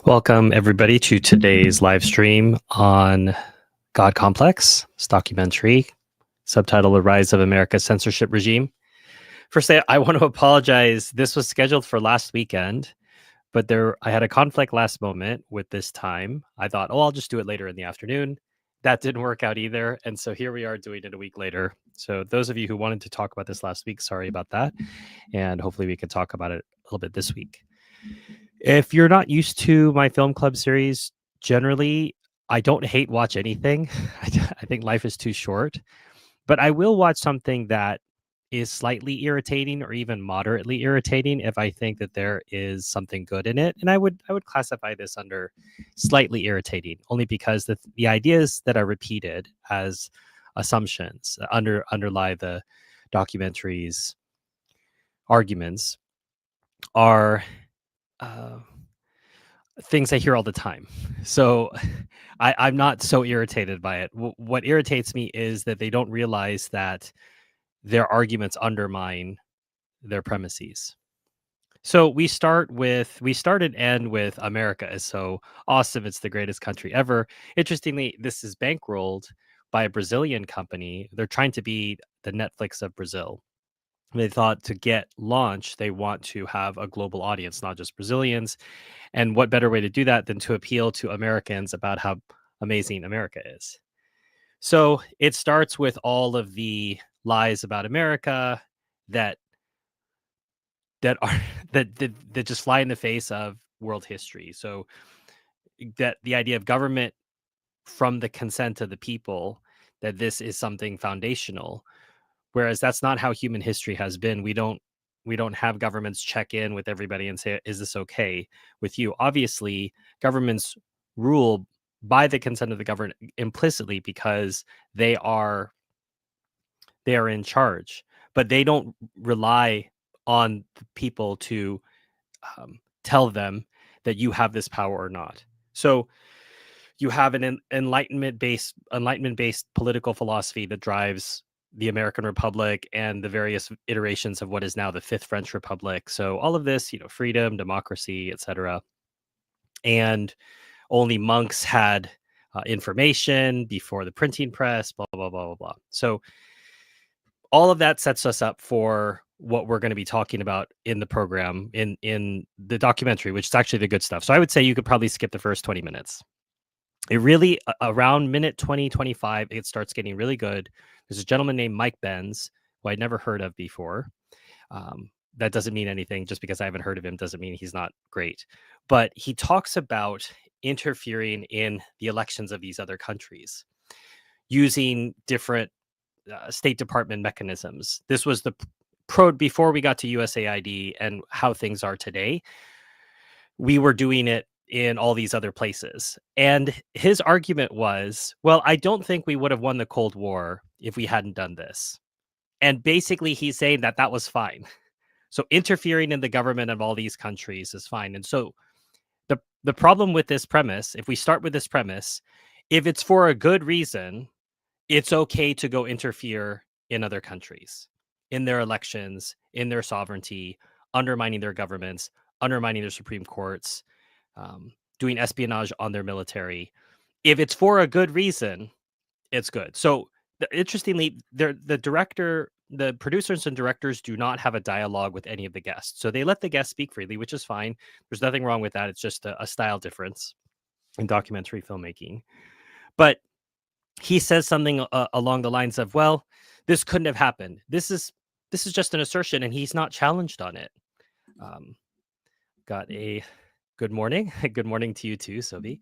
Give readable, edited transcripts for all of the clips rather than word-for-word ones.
Welcome, everybody, to today's live stream on God Complex. This documentary, subtitled The Rise of America's Censorship Regime. First, I want to apologize. This was scheduled for last weekend, but I had a conflict last moment with this time. I thought, I'll just do it later in the afternoon. That didn't work out either. And so here we are doing it a week later. So those of you who wanted to talk about this last week, sorry about that. And hopefully we can talk about it a little bit this week. If you're not used to my film club series, generally, I don't hate watch anything. I think life is too short, but I will watch something that is slightly irritating or even moderately irritating if I think that there is something good in it. And I would classify this under slightly irritating, only because the ideas that are repeated as assumptions underlie the documentary's arguments are things I hear all the time. So I'm not so irritated by it. What irritates me is that they don't realize that their arguments undermine their premises. So we start and end with America is so awesome. It's the greatest country ever. Interestingly, this is bankrolled by a Brazilian company. They're trying to be the Netflix of Brazil. They thought to get launched, they want to have a global audience, not just Brazilians. And what better way to do that than to appeal to Americans about how amazing America is? So it starts with all of the lies about America that are that just fly in the face of world history. So that the idea of government from the consent of the people, that this is something foundational, whereas that's not how human history has been. We don't have governments check in with everybody and say, is this okay with you? Obviously, governments rule by the consent of the governed implicitly because they are in charge, but they don't rely on the people to tell them that you have this power or not. So you have an enlightenment based political philosophy that drives the American Republic and the various iterations of what is now the Fifth French Republic. So all of this, freedom, democracy, etc. And only monks had information before the printing press, blah, blah, blah, blah, blah. So all of that sets us up for what we're going to be talking about in the program, in the documentary, which is actually the good stuff. So I would say you could probably skip the first 20 minutes. It really, around minute 20, 25, it starts getting really good. There's a gentleman named Mike Benz, who I'd never heard of before. That doesn't mean anything. Just because I haven't heard of him doesn't mean he's not great. But he talks about interfering in the elections of these other countries using different State Department mechanisms. This was the before we got to USAID and how things are today. We were doing it in all these other places. And his argument was, well, I don't think we would have won the Cold War if we hadn't done this. And basically he's saying that that was fine. So interfering in the government of all these countries is fine. And so the problem with this premise, if we start with this premise, if it's for a good reason, it's okay to go interfere in other countries, in their elections, in their sovereignty, undermining their governments, undermining their Supreme Courts, doing espionage on their military. If it's for a good reason, it's good. So interestingly, the producers and directors do not have a dialogue with any of the guests. So they let the guests speak freely, which is fine. There's nothing wrong with that. It's just a style difference in documentary filmmaking. But he says something along the lines of, well, this couldn't have happened. This is just an assertion, and he's not challenged on it. Got a good morning. Good morning to you too, Sophie.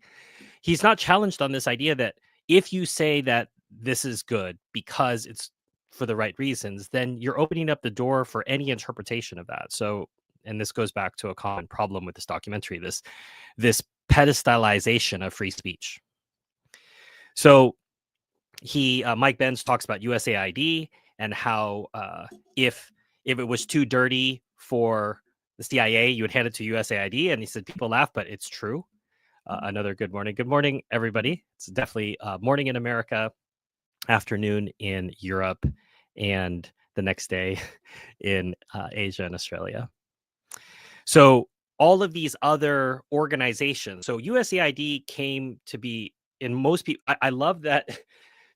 He's not challenged on this idea that if you say that this is good because it's for the right reasons, then you're opening up the door for any interpretation of that. So, and this goes back to a common problem with this documentary, this pedestalization of free speech. So Mike Benz talks about USAID and how if it was too dirty for the CIA, you would hand it to USAID. And he said, people laugh, but it's true. Another good morning. Good morning, everybody. It's definitely morning in America, afternoon in Europe, and the next day in Asia and Australia. So all of these other organizations. So USAID came to be in most people. I love that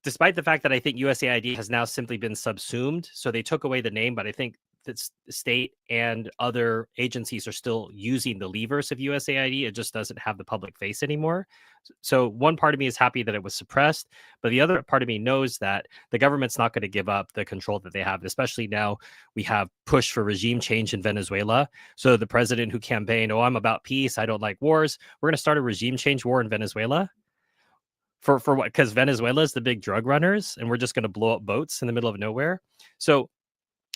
despite the fact that I think USAID has now simply been subsumed. So they took away the name, but I think that state and other agencies are still using the levers of USAID. It just doesn't have the public face anymore. So one part of me is happy that it was suppressed, but the other part of me knows that the government's not going to give up the control that they have, especially now we have push for regime change in Venezuela. So the president who campaigned, "Oh, I'm about peace, I don't like wars," we're going to start a regime change war in Venezuela. For what? Because Venezuela is the big drug runners, and we're just going to blow up boats in the middle of nowhere. So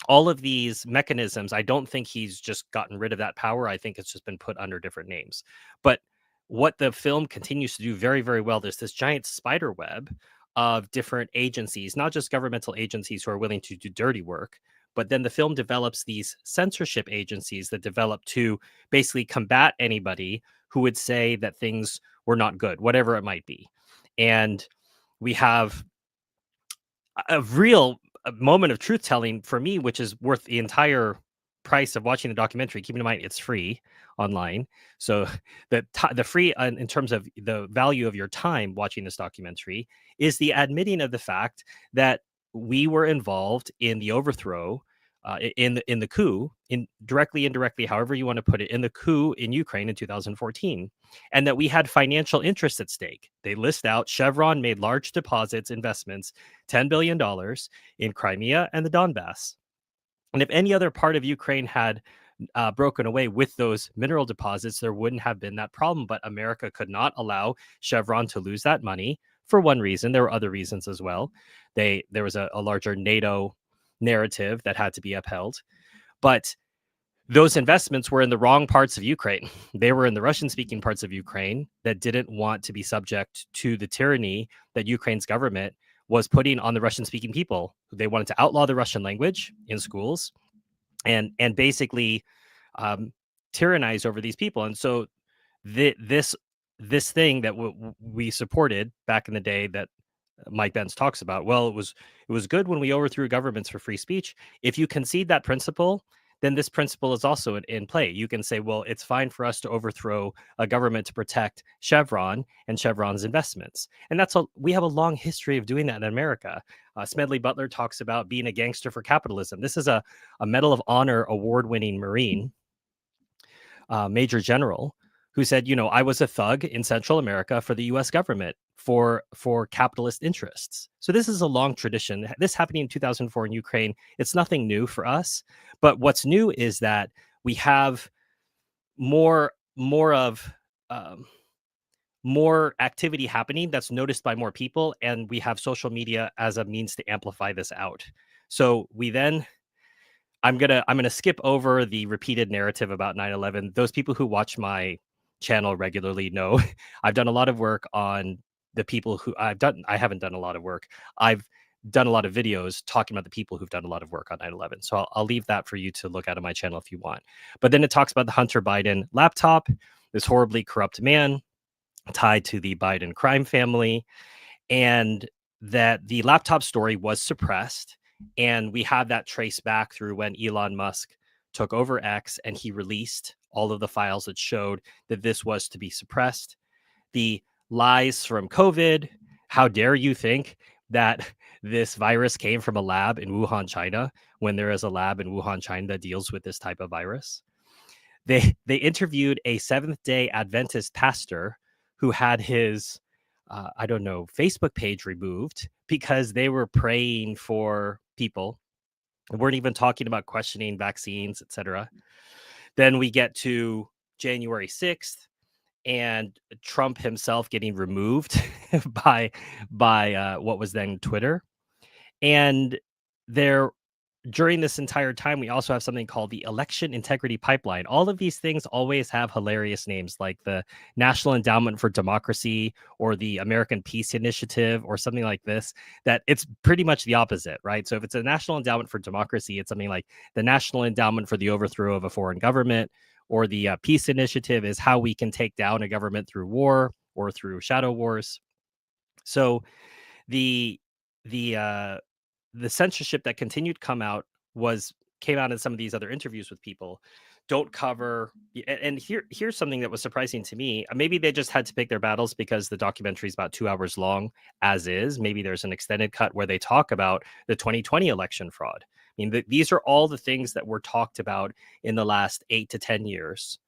all of these mechanisms, I don't think he's just gotten rid of that power. I think it's just been put under different names. But what the film continues to do very, very well, there's this giant spider web of different agencies, not just governmental agencies who are willing to do dirty work, but then the film develops these censorship agencies that develop to basically combat anybody who would say that things were not good, whatever it might be. And we have a real moment of truth telling for me, which is worth the entire price of watching the documentary. Keeping in mind it's free online, so the free in terms of the value of your time watching this documentary is the admitting of the fact that we were involved in the overthrow. In the coup, in directly, indirectly, however you want to put it, in the coup in Ukraine in 2014, and that we had financial interests at stake. They list out Chevron made large deposits, investments, $10 billion in Crimea and the Donbass. And if any other part of Ukraine had broken away with those mineral deposits, there wouldn't have been that problem. But America could not allow Chevron to lose that money for one reason. There were other reasons as well. There was a larger NATO narrative that had to be upheld. But those investments were in the wrong parts of Ukraine. They were in the Russian speaking parts of Ukraine that didn't want to be subject to the tyranny that Ukraine's government was putting on the Russian speaking people. They wanted to outlaw the Russian language in schools and basically tyrannize over these people. And so this thing that we supported back in the day that Mike Benz talks about, well, it was good when we overthrew governments for free speech. If you concede that principle, then this principle is also in play. You can say, well, it's fine for us to overthrow a government to protect Chevron and Chevron's investments. And we have a long history of doing that in America. Smedley Butler talks about being a gangster for capitalism. This is a Medal of Honor award-winning Marine, Major General, who said, I was a thug in Central America for the U.S. government for capitalist interests. So this is a long tradition. This happening in 2004 in Ukraine, it's nothing new for us. But what's new is that we have more activity happening that's noticed by more people, and we have social media as a means to amplify this out. So I'm gonna skip over the repeated narrative about 9/11. Those people who watch my channel regularly know I've done a lot of work on the people who I haven't done a lot of work. I've done a lot of videos talking about the people who've done a lot of work on 9/11. So I'll leave that for you to look at on my channel if you want. But then it talks about the Hunter Biden laptop, this horribly corrupt man tied to the Biden crime family, and that the laptop story was suppressed. And we have that traced back through when Elon Musk took over X and he released all of the files that showed that this was to be suppressed. The lies from COVID. How dare you think that this virus came from a lab in Wuhan, China, when there is a lab in Wuhan, China that deals with this type of virus? They interviewed a Seventh-day Adventist pastor who had his Facebook page removed because they were praying for people. We weren't even talking about questioning vaccines, etc. Then we get to January 6th and Trump himself getting removed by what was then Twitter. And there during this entire time, we also have something called the Election Integrity Pipeline. All of these things always have hilarious names like the National Endowment for Democracy or the American Peace Initiative or something like this, that it's pretty much the opposite, right? So if it's a National Endowment for Democracy, it's something like the National Endowment for the Overthrow of a Foreign Government, or the Peace Initiative is how we can take down a government through war or through shadow wars. So the the uh the censorship that continued to come out came out in some of these other interviews with people don't cover. And here's something that was surprising to me. Maybe they just had to pick their battles because the documentary is about 2 hours long, as is. Maybe there's an extended cut where they talk about the 2020 election fraud. I mean, these are all the things that were talked about in the last 8 to 10 years.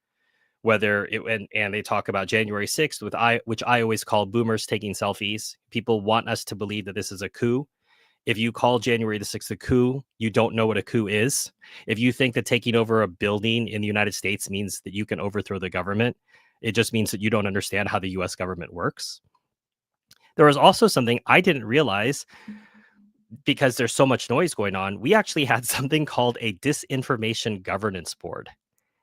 Whether it and they talk about January 6th, which I always call boomers taking selfies. People want us to believe that this is a coup. If you call January the 6th a coup, you don't know what a coup is. If you think that taking over a building in the United States means that you can overthrow the government, it just means that you don't understand how the US government works. There was also something I didn't realize because there's so much noise going on. We actually had something called a disinformation governance board.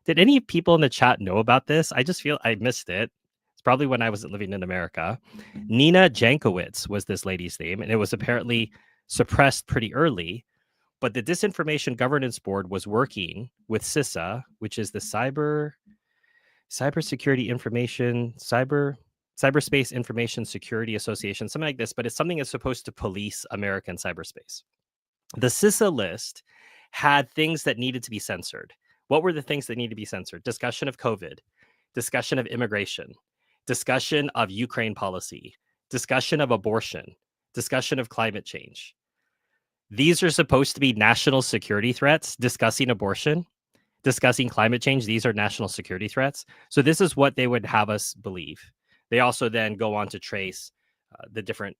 Did any people in the chat know about this? I just feel I missed it. It's probably when I wasn't living in America. Nina Jankowicz was this lady's name, and it was apparently suppressed pretty early. But the Disinformation Governance Board was working with CISA, which is the Cyberspace Information Security Association, something like this. But it's something that's supposed to police American cyberspace. The CISA list had things that needed to be censored. What were the things that need to be censored? Discussion of COVID, discussion of immigration, discussion of Ukraine policy, discussion of abortion, discussion of climate change. These are supposed to be national security threats. Discussing abortion, discussing climate change, these are national security threats. So this is what they would have us believe. They also then go on to trace the different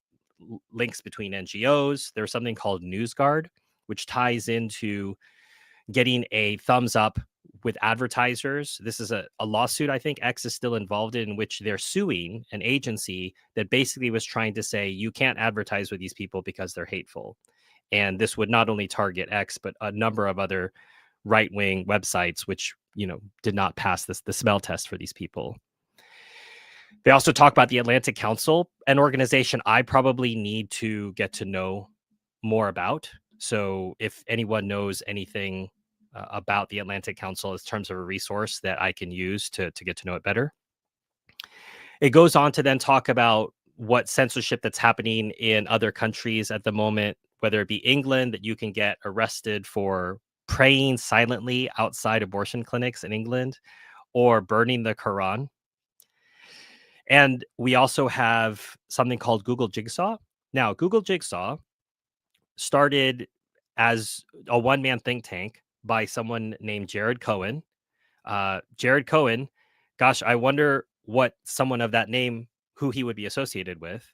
links between NGOs. There's something called NewsGuard, which ties into getting a thumbs up with advertisers. This is a lawsuit I think X is still involved in which they're suing an agency that basically was trying to say you can't advertise with these people because they're hateful. And this would not only target X, but a number of other right-wing websites, which, did not pass the smell test for these people. They also talk about the Atlantic Council, an organization I probably need to get to know more about. So if anyone knows anything about the Atlantic Council in terms of a resource that I can use to get to know it better. It goes on to then talk about what censorship that's happening in other countries at the moment, whether it be England, that you can get arrested for praying silently outside abortion clinics in England or burning the Quran. And we also have something called Google Jigsaw. Now, Google Jigsaw started as a one-man think tank by someone named Jared Cohen. Jared Cohen, gosh, I wonder what someone of that name, who he would be associated with.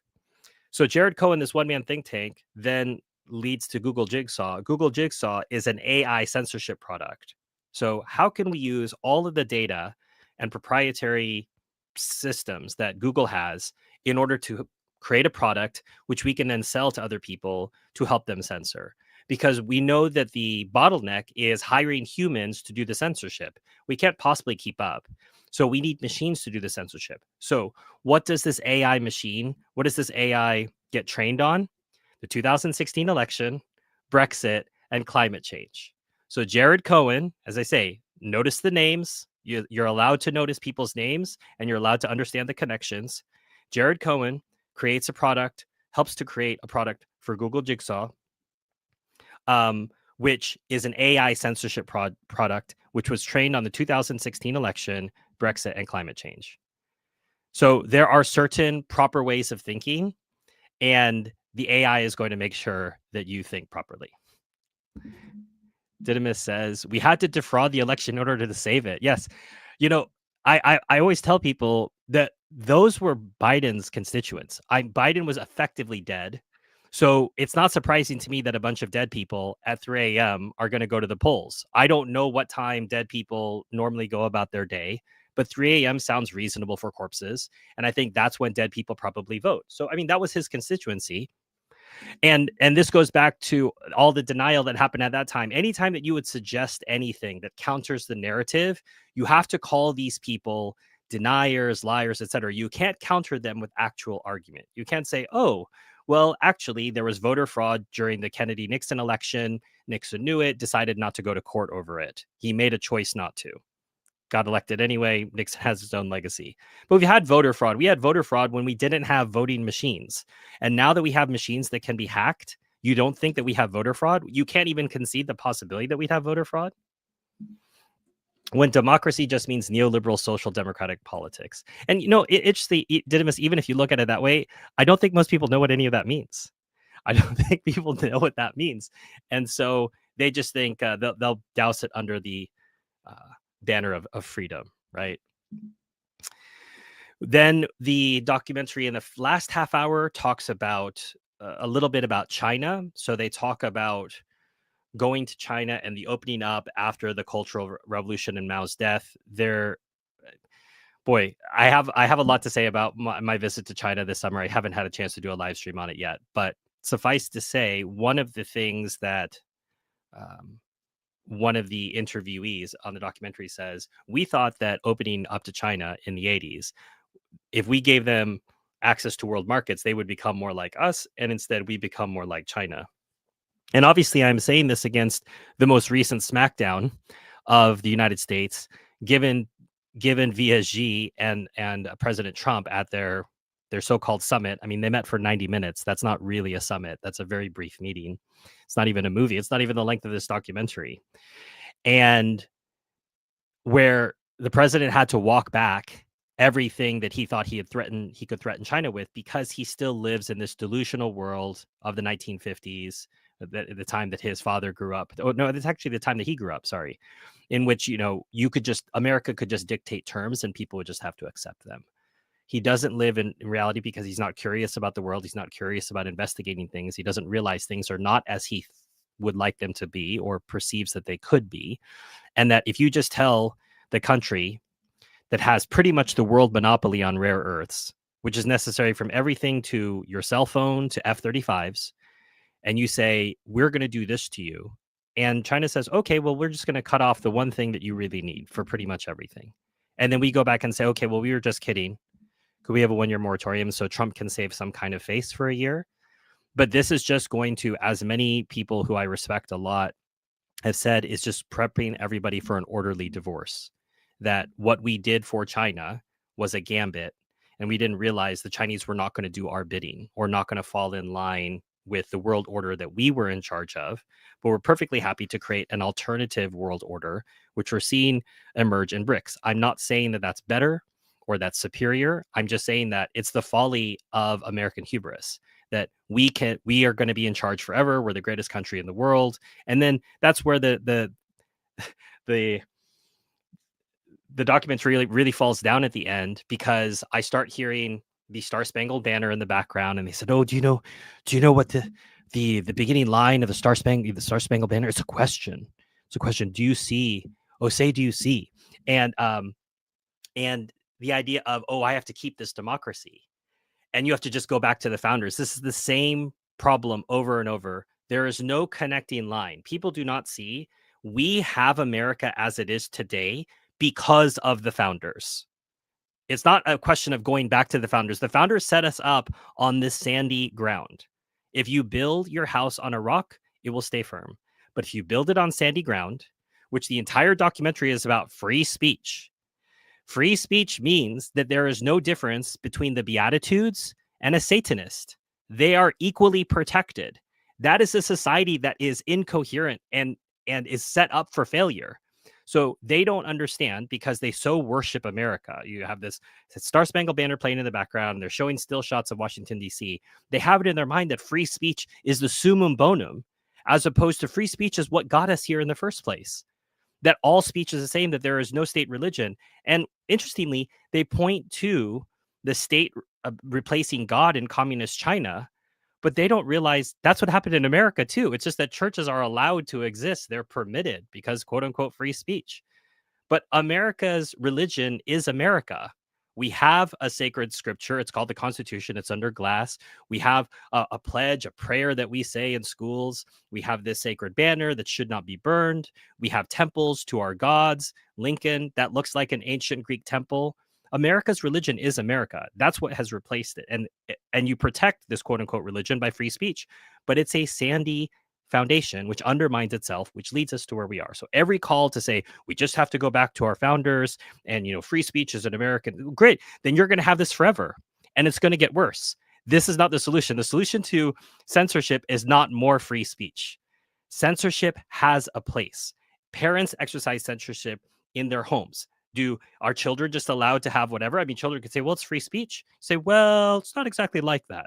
So Jared Cohen, this one-man think tank, then leads to Google Jigsaw. Google Jigsaw is an AI censorship product. So how can we use all of the data and proprietary systems that Google has in order to create a product which we can then sell to other people to help them censor? Because we know that the bottleneck is hiring humans to do the censorship. We can't possibly keep up. So we need machines to do the censorship. So what does this AI get trained on? The 2016 election, Brexit, and climate change. So Jared Cohen, as I say, notice the names. You're allowed to notice people's names and you're allowed to understand the connections. Jared Cohen creates a product, helps to create a product for Google Jigsaw, which is an AI censorship product, which was trained on the 2016 election, Brexit, and climate change. So there are certain proper ways of thinking, and the AI is going to make sure that you think properly. Didymus says, we had to defraud the election in order to save it. Yes. I always tell people that those were Biden's constituents. Biden was effectively dead. So it's not surprising to me that a bunch of dead people at 3 a.m. are going to go to the polls. I don't know what time dead people normally go about their day, but 3 a.m. sounds reasonable for corpses. And I think that's when dead people probably vote. So, I mean, that was his constituency. And this goes back to all the denial that happened at that time. Anytime that you would suggest anything that counters the narrative, you have to call these people deniers, liars, etc. You can't counter them with actual argument. You can't say, oh, well, actually, there was voter fraud during the Kennedy-Nixon election. Nixon knew it, decided not to go to court over it. He made a choice not to. Got elected anyway. Nixon has his own legacy. But we had voter fraud. We had voter fraud when we didn't have voting machines. And now that we have machines that can be hacked, you don't think that we have voter fraud? You can't even concede the possibility that we'd have voter fraud? when democracy just means neoliberal social democratic politics. And interesting, Didymus, even if you look at it that way, I don't think most people know what any of that means. I don't think people know what that means, and so they just think they'll douse it under the uh, banner of freedom, right? Then the documentary in the last half hour talks about a little bit about China. So they talk about going to China and the opening up after the Cultural Revolution and Mao's death. Boy, I have a lot to say about my visit to China this summer. I haven't had a chance to do a live stream on it yet, but suffice to say, one of the things that um, one of the interviewees on the documentary says, we thought that opening up to China in the 80s, if we gave them access to world markets, they would become more like us, and instead we become more like China. And obviously, I'm saying this against the most recent smackdown of the United States, given VSG and President Trump at their so-called summit. I mean, they met for 90 minutes. That's not really a summit. That's a very brief meeting. It's not even a movie. It's not even the length of this documentary. And where the president had to walk back everything that he thought he could threaten China with, because he still lives in this delusional world of the 1950s, the time that his father grew up. Oh no, it's actually the time that he grew up, sorry, in which America could just dictate terms and people would just have to accept them. He doesn't live in reality because he's not curious about the world. He's not curious about investigating things. He doesn't realize things are not as he would like them to be or perceives that they could be. And that if you just tell the country that has pretty much the world monopoly on rare earths, which is necessary from everything to your cell phone to F-35s, and you say, we're going to do this to you. And China says, okay, well, we're just going to cut off the one thing that you really need for pretty much everything. And then we go back and say, okay, well, we were just kidding. Could we have a 1-year moratorium so Trump can save some kind of face for a year? But this is just going to, as many people who I respect a lot have said, is just prepping everybody for an orderly divorce. That what we did for China was a gambit, and we didn't realize the Chinese were not going to do our bidding or not going to fall in line with the world order that we were in charge of. But we're perfectly happy to create an alternative world order, which we're seeing emerge in BRICS. I'm not saying that that's better or that's superior. I'm just saying that it's the folly of American hubris that we are going to be in charge forever. We're the greatest country in the world. And then that's where the documentary really falls down at the end, because I start hearing the Star Spangled Banner in the background, and they said, "Oh, do you know what the beginning line of the Star Spangled Banner? It's a question. It's a question. Do you see? Oh, say, do you see?" And the idea of, oh, I have to keep this democracy, and you have to just go back to the founders. This is the same problem over and over. There is no connecting line. People do not see we have America as it is today because of the founders. It's not a question of going back to the founders. The founders set us up on this sandy ground. If you build your house on a rock, it will stay firm. But if you build it on sandy ground, which the entire documentary is about free speech, free speech means that there is no difference between the Beatitudes and a Satanist. They are equally protected. That is a society that is incoherent and is set up for failure. So they don't understand, because they so worship America. You have this Star Spangled Banner playing in the background, and they're showing still shots of Washington, D.C. They have it in their mind that free speech is the summum bonum, as opposed to free speech is what got us here in the first place. That all speech is the same, that there is no state religion. And interestingly, they point to the state replacing God in communist China, but they don't realize that's what happened in America too. It's just that churches are allowed to exist. They're permitted because, quote unquote, free speech. But America's religion is America. We have a sacred scripture. It's called the Constitution. It's under glass. We have a pledge, a prayer that we say in schools. We have this sacred banner that should not be burned. We have temples to our gods. Lincoln, that looks like an ancient Greek temple. America's religion is America. That's what has replaced it. And you protect this quote unquote religion by free speech, but it's a sandy foundation which undermines itself, which leads us to where we are. So every call to say we just have to go back to our founders and free speech is an American, great, then you're going to have this forever, and it's going to get worse. This is not the solution. The solution to censorship is not more free speech. Censorship has a place. Parents exercise censorship in their homes? Are children just allowed to have whatever? I mean, children could say, well, it's free speech. Say, well, it's not exactly like that.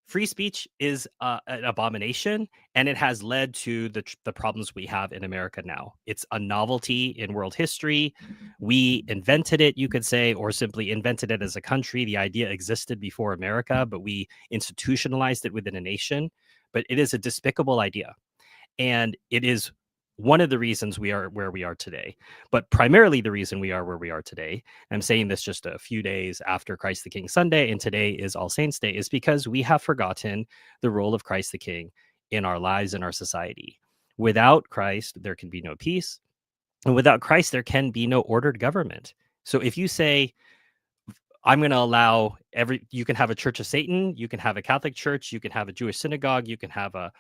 Free speech is an abomination, and it has led to the problems we have in America now. It's a novelty in world history. We invented it, you could say, or simply invented it as a country. The idea existed before America, but we institutionalized it within a nation. But it is a despicable idea. And it is one of the reasons we are where we are today, but primarily the reason we are where we are today. I'm saying this just a few days after Christ the King Sunday, and today is All Saints Day, is because we have forgotten the role of Christ the King in our lives and our society. Without Christ, there can be no peace. And without Christ, there can be no ordered government. So if you say, I'm going to allow you can have a Church of Satan, you can have a Catholic church, you can have a Jewish synagogue, you can have a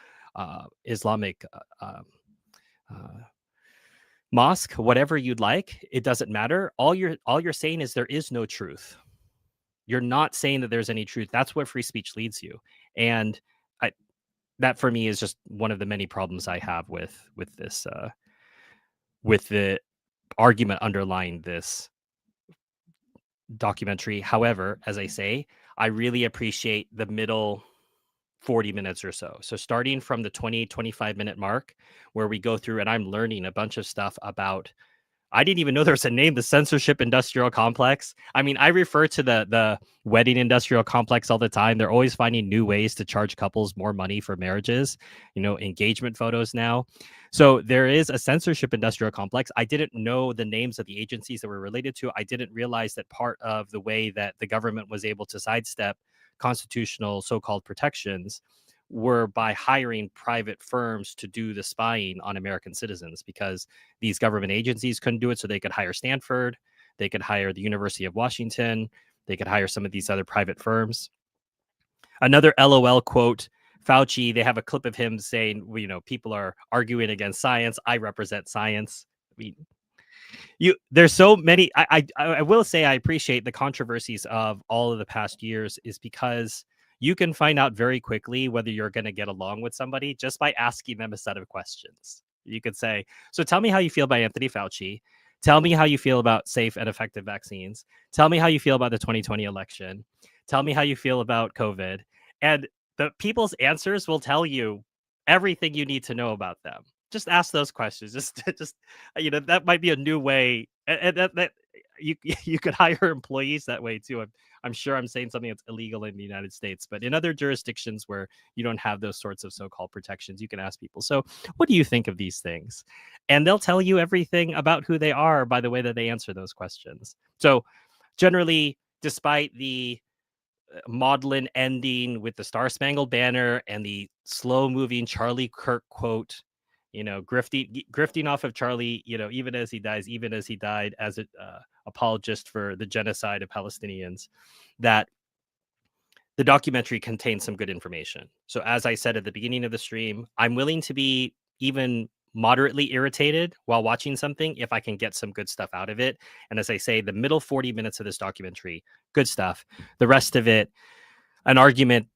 Islamic mosque, whatever you'd like. It doesn't matter. All you're saying is there is no truth. You're not saying that there's any truth. That's what free speech leads you. And that for me is just one of the many problems I have with this with the argument underlying this documentary. However, as I say, I really appreciate the middle 40 minutes or so. So starting from the 25 minute mark where we go through and I'm learning a bunch of stuff about, I didn't even know there's a name, the censorship industrial complex. I mean, I refer to the wedding industrial complex all the time. They're always finding new ways to charge couples more money for marriages, engagement photos now. So there is a censorship industrial complex. I didn't know the names of the agencies that were related to. I didn't realize that part of the way that the government was able to sidestep constitutional so-called protections were by hiring private firms to do the spying on American citizens, because these government agencies couldn't do it. So they could hire Stanford, they could hire the University of Washington, they could hire some of these other private firms. Another LOL quote, Fauci, they have a clip of him saying, people are arguing against science. I represent science. I mean, there's so many. I will say I appreciate the controversies of all of the past years, is because you can find out very quickly whether you're going to get along with somebody just by asking them a set of questions. You could say, so tell me how you feel about Anthony Fauci. Tell me how you feel about safe and effective vaccines. Tell me how you feel about the 2020 election. Tell me how you feel about COVID. And the people's answers will tell you everything you need to know about them. Just ask those questions. Just that might be a new way, and that you could hire employees that way too. I'm sure I'm saying something that's illegal in the United States, but in other jurisdictions where you don't have those sorts of so-called protections, you can ask people, so what do you think of these things? And they'll tell you everything about who they are by the way that they answer those questions. So generally, despite the maudlin ending with the Star Spangled Banner and the slow-moving Charlie Kirk quote, grifting off of Charlie, even as he died as an apologist for the genocide of Palestinians, that the documentary contains some good information. So as I said at the beginning of the stream, I'm willing to be even moderately irritated while watching something if I can get some good stuff out of it. And as I say, the middle 40 minutes of this documentary, good stuff. The rest of it, an argument,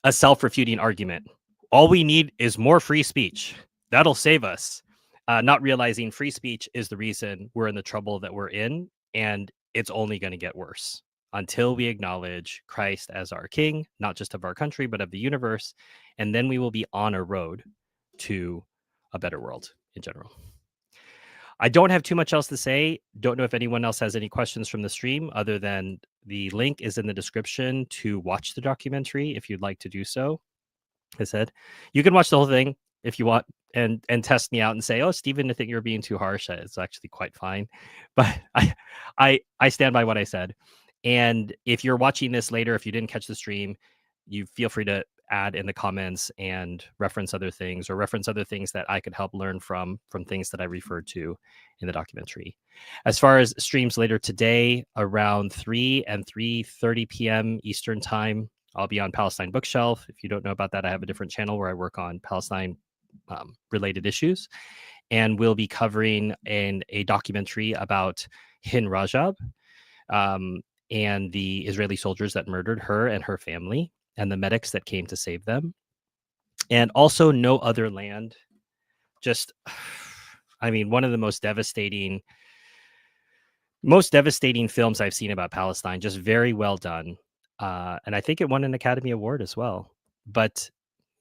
a self-refuting argument. All we need is more free speech. That'll save us. Not realizing free speech is the reason we're in the trouble that we're in, and it's only going to get worse until we acknowledge Christ as our King, not just of our country, but of the universe, and then we will be on a road to a better world in general. I don't have too much else to say. Don't know if anyone else has any questions from the stream, other than the link is in the description to watch the documentary if you'd like to do so. I said, you can watch the whole thing if you want and test me out and say, oh, Stephen, I think you're being too harsh. It's actually quite fine. But I stand by what I said. And if you're watching this later, if you didn't catch the stream, you feel free to add in the comments and reference other things that I could help learn from things that I referred to in the documentary. As far as streams later today, around 3 and 3:30 p.m. Eastern time, I'll be on Palestine Bookshelf. If you don't know about that, I have a different channel where I work on Palestine related issues. And we'll be covering a documentary about Hind Rajab and the Israeli soldiers that murdered her and her family, and the medics that came to save them. And also No Other Land. Just I mean, one of the most devastating films I've seen about Palestine, just very well done. And I think it won an Academy Award as well. But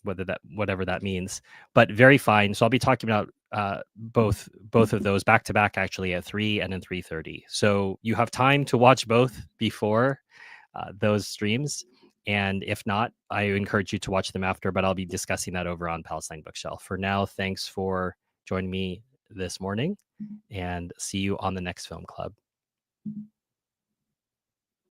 whatever that means, but very fine. So I'll be talking about both of those back to back, actually, at 3 and then 3:30. So you have time to watch both before those streams. And if not, I encourage you to watch them after, but I'll be discussing that over on Palestine Bookshelf. For now, thanks for joining me this morning, and see you on the next film club.